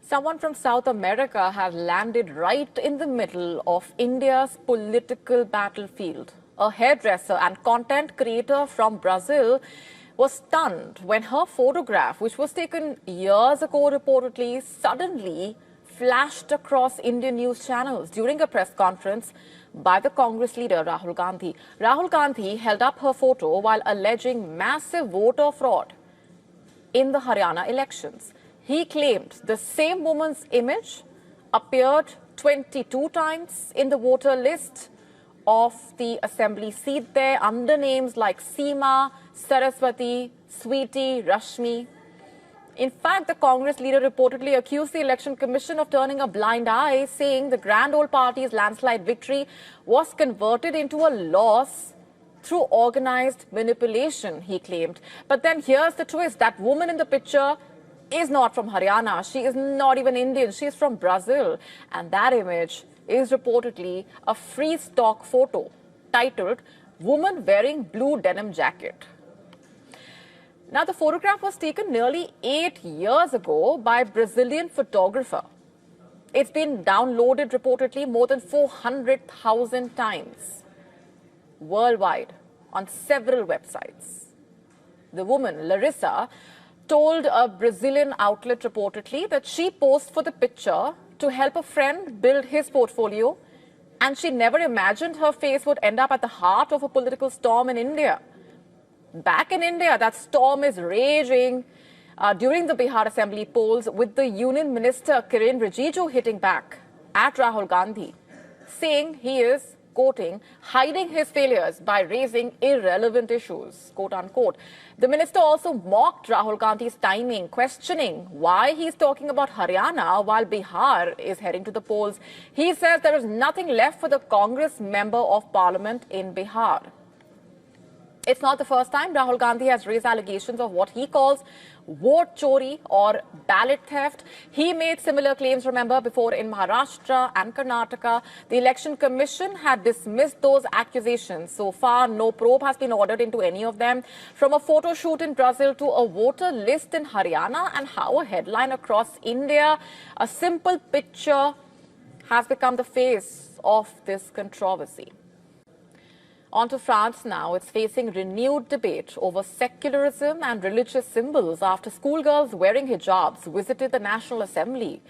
Someone from South America has landed right in the middle of India's political battlefield. A hairdresser and content creator from Brazil was stunned when her photograph, which was taken years ago reportedly, suddenly flashed across Indian news channels during a press conference by the Congress leader Rahul Gandhi. Rahul Gandhi held up her photo while alleging massive voter fraud in the Haryana elections. He claimed the same woman's image appeared 22 times in the voter list of the assembly seat there under names like Seema, Saraswati, Sweetie, Rashmi. In fact, the Congress leader reportedly accused the Election Commission of turning a blind eye, saying the Grand Old Party's landslide victory was converted into a loss through organized manipulation, he claimed. But then here's the twist. That woman in the picture is not from Haryana. She is not even Indian. She is from Brazil. And that image is reportedly a free stock photo titled "Woman Wearing Blue Denim Jacket." Now, the photograph was taken nearly 8 years ago by a Brazilian photographer. It's been downloaded reportedly more than 400,000 times worldwide on several websites. The woman, Larissa, told a Brazilian outlet reportedly that she posed for the picture to help a friend build his portfolio, and she never imagined her face would end up at the heart of a political storm in India. Back in India, that storm is raging during the Bihar Assembly polls, with the Union Minister Kiren Rijiju hitting back at Rahul Gandhi, saying he is, quoting, hiding his failures by raising irrelevant issues, quote unquote. The minister also mocked Rahul Gandhi's timing, questioning why he's talking about Haryana while Bihar is heading to the polls. He says there is nothing left for the Congress member of parliament in Bihar. It's not the first time Rahul Gandhi has raised allegations of what he calls vote chori or ballot theft. He made similar claims, remember, before in Maharashtra and Karnataka. The Election Commission had dismissed those accusations. So far, no probe has been ordered into any of them. From a photo shoot in Brazil to a voter list in Haryana, and how a headline across India, a simple picture has become the face of this controversy. On to France now. It's facing renewed debate over secularism and religious symbols after schoolgirls wearing hijabs visited the National Assembly.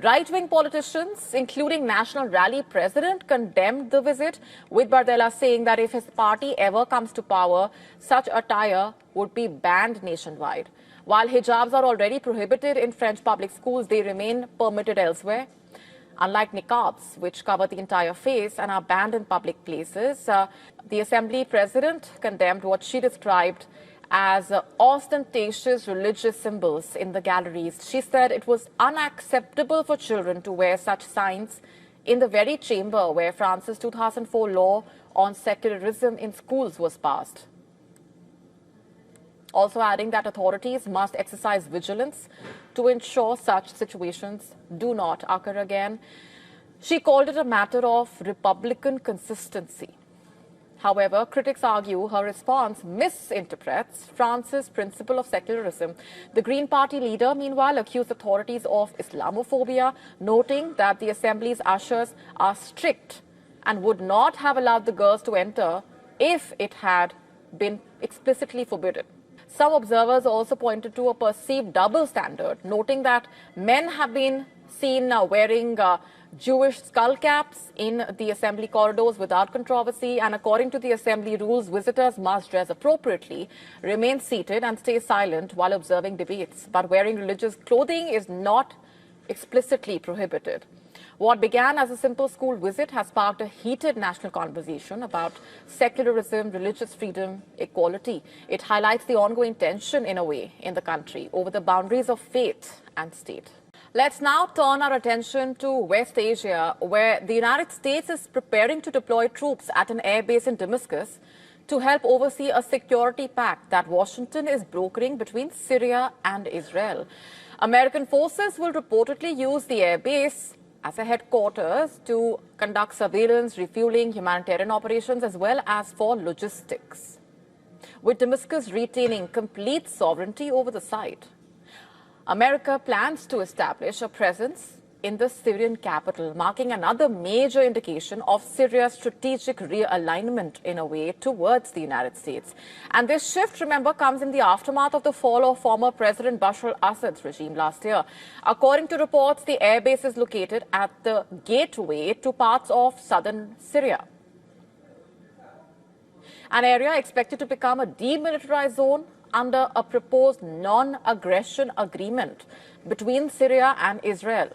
Right-wing politicians, including National Rally president, condemned the visit, with Bardella saying that if his party ever comes to power, such attire would be banned nationwide. While hijabs are already prohibited in French public schools, they remain permitted elsewhere. Unlike niqabs, which cover the entire face and are banned in public places, the Assembly president condemned what she described as ostentatious religious symbols in the galleries. She said it was unacceptable for children to wear such signs in the very chamber where France's 2004 law on secularism in schools was passed. Also adding that authorities must exercise vigilance to ensure such situations do not occur again. She called it a matter of Republican consistency. However, critics argue her response misinterprets France's principle of secularism. The Green Party leader, meanwhile, accused authorities of Islamophobia, noting that the Assembly's ushers are strict and would not have allowed the girls to enter if it had been explicitly forbidden. Some observers also pointed to a perceived double standard, noting that men have been seen wearing Jewish skull caps in the assembly corridors without controversy, and according to the assembly rules, visitors must dress appropriately, remain seated and stay silent while observing debates. But wearing religious clothing is not explicitly prohibited. What began as a simple school visit has sparked a heated national conversation about secularism, religious freedom, equality. It highlights the ongoing tension, in a way, in the country over the boundaries of faith and state. Let's now turn our attention to West Asia, where the United States is preparing to deploy troops at an airbase in Damascus to help oversee a security pact that Washington is brokering between Syria and Israel. American forces will reportedly use the airbase as a headquarters to conduct surveillance, refueling, humanitarian operations, as well as for logistics, with Damascus retaining complete sovereignty over the site. America plans to establish a presence in the Syrian capital, marking another major indication of Syria's strategic realignment in a way towards the United States. And this shift, remember, comes in the aftermath of the fall of former President Bashar al-Assad's regime last year. According to reports, the airbase is located at the gateway to parts of southern Syria, an area expected to become a demilitarized zone under a proposed non-aggression agreement between Syria and Israel.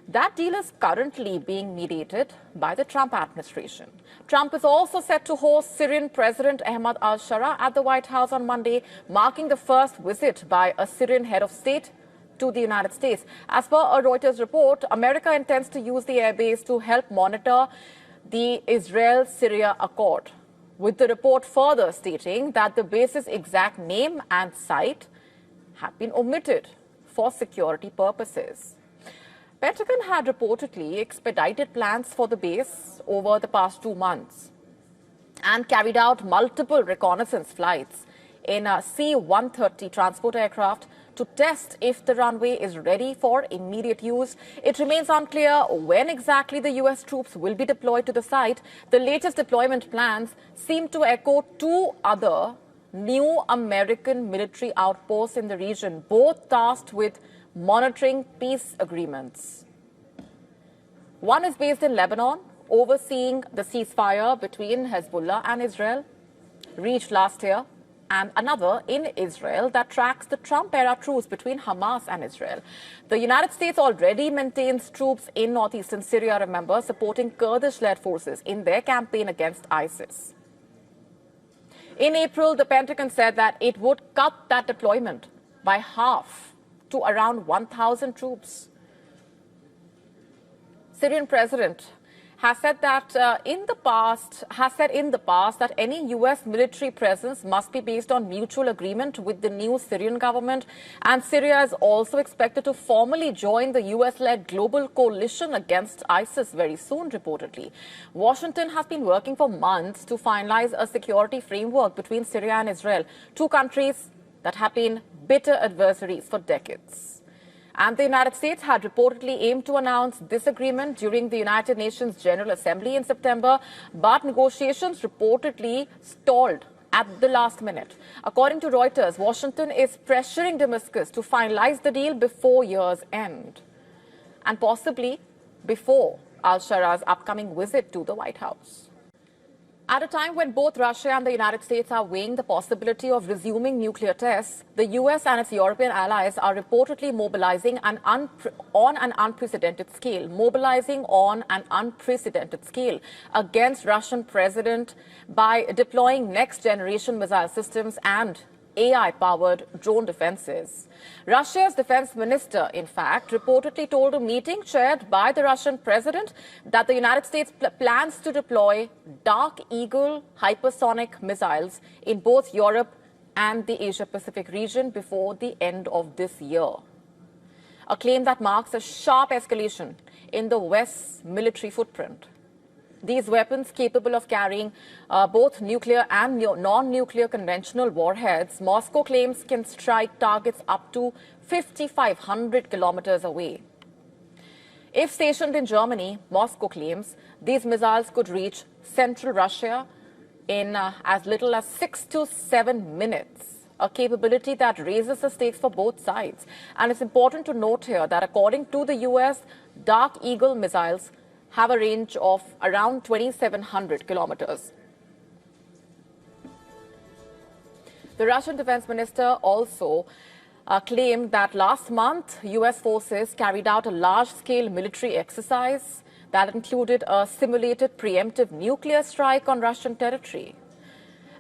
That deal is currently being mediated by the Trump administration. Trump is also set to host Syrian President Ahmad al-Shara at the White House on Monday, marking the first visit by a Syrian head of state to the United States. As per a Reuters report, America intends to use the airbase to help monitor the Israel-Syria accord, with the report further stating that the base's exact name and site have been omitted for security purposes. Pentagon had reportedly expedited plans for the base over the past 2 months and carried out multiple reconnaissance flights in a C-130 transport aircraft to test if the runway is ready for immediate use. It remains unclear when exactly the U.S. troops will be deployed to the site. The latest deployment plans seem to echo 2 other new American military outposts in the region, both tasked with monitoring peace agreements. One is based in Lebanon, overseeing the ceasefire between Hezbollah and Israel, reached last year, and another in Israel that tracks the Trump-era truce between Hamas and Israel. The United States already maintains troops in northeastern Syria, remember, supporting Kurdish-led forces in their campaign against ISIS. In April, the Pentagon said that it would cut that deployment by half to around 1,000 troops. Syrian president has said that in the past that any U.S. military presence must be based on mutual agreement with the new Syrian government, and Syria is also expected to formally join the U.S.-led global coalition against ISIS very soon, reportedly. Washington has been working for months to finalize a security framework between Syria and Israel, 2 countries that have been bitter adversaries for decades. And the United States had reportedly aimed to announce this agreement during the United Nations General Assembly in September, but negotiations reportedly stalled at the last minute. According to Reuters, Washington is pressuring Damascus to finalize the deal before year's end, and possibly before al-Shara's upcoming visit to the White House. At a time when both Russia and the United States are weighing the possibility of resuming nuclear tests, the U.S. and its European allies are reportedly mobilizing on an unprecedented scale against Russian president by deploying next-generation missile systems and AI-powered drone defenses. Russia's defense minister, in fact, reportedly told a meeting chaired by the Russian president that the United States plans to deploy Dark Eagle hypersonic missiles in both Europe and the Asia-Pacific region before the end of this year. A claim that marks a sharp escalation in the West's military footprint. These weapons, capable of carrying both nuclear and non-nuclear conventional warheads, Moscow claims can strike targets up to 5,500 kilometers away. If stationed in Germany, Moscow claims these missiles could reach central Russia in as little as 6 to 7 minutes, a capability that raises the stakes for both sides. And it's important to note here that according to the U.S., Dark Eagle missiles have a range of around 2,700 kilometers. The Russian defense minister also claimed that last month, U.S. forces carried out a large-scale military exercise that included a simulated preemptive nuclear strike on Russian territory.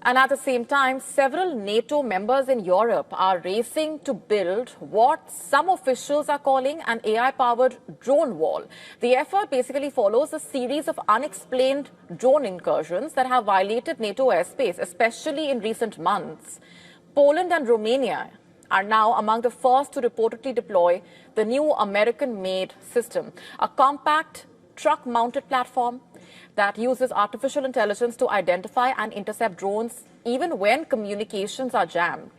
And at the same time, several NATO members in Europe are racing to build what some officials are calling an AI-powered drone wall. The effort basically follows a series of unexplained drone incursions that have violated NATO airspace, especially in recent months. Poland and Romania are now among the first to reportedly deploy the new American-made system, a compact truck-mounted platform that uses artificial intelligence to identify and intercept drones even when communications are jammed.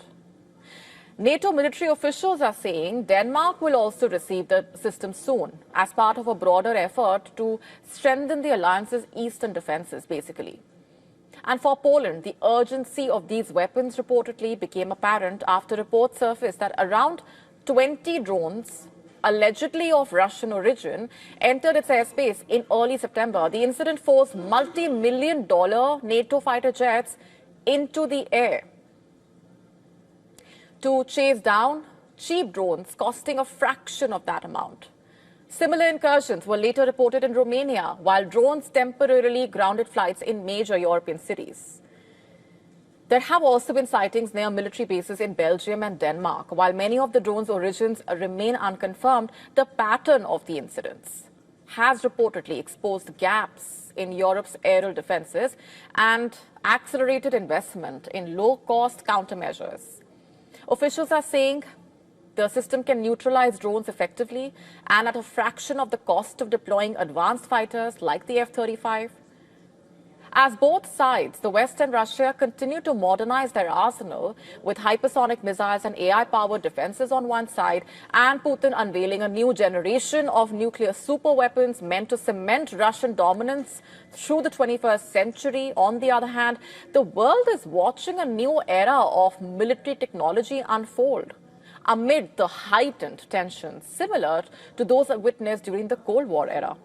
NATO military officials are saying Denmark will also receive the system soon as part of a broader effort to strengthen the alliance's eastern defenses, basically. And for Poland, the urgency of these weapons reportedly became apparent after reports surfaced that around 20 drones, allegedly of Russian origin, entered its airspace in early September. The incident forced multi-million-dollar NATO fighter jets into the air to chase down cheap drones costing a fraction of that amount. Similar incursions were later reported in Romania, while drones temporarily grounded flights in major European cities. There have also been sightings near military bases in Belgium and Denmark. While many of the drones' origins remain unconfirmed, the pattern of the incidents has reportedly exposed gaps in Europe's aerial defenses and accelerated investment in low-cost countermeasures. Officials are saying the system can neutralize drones effectively and at a fraction of the cost of deploying advanced fighters like the F-35. As both sides, the West and Russia, continue to modernize their arsenal with hypersonic missiles and AI-powered defenses on one side, and Putin unveiling a new generation of nuclear superweapons meant to cement Russian dominance through the 21st century. On the other hand, the world is watching a new era of military technology unfold amid the heightened tensions similar to those witnessed during the Cold War era.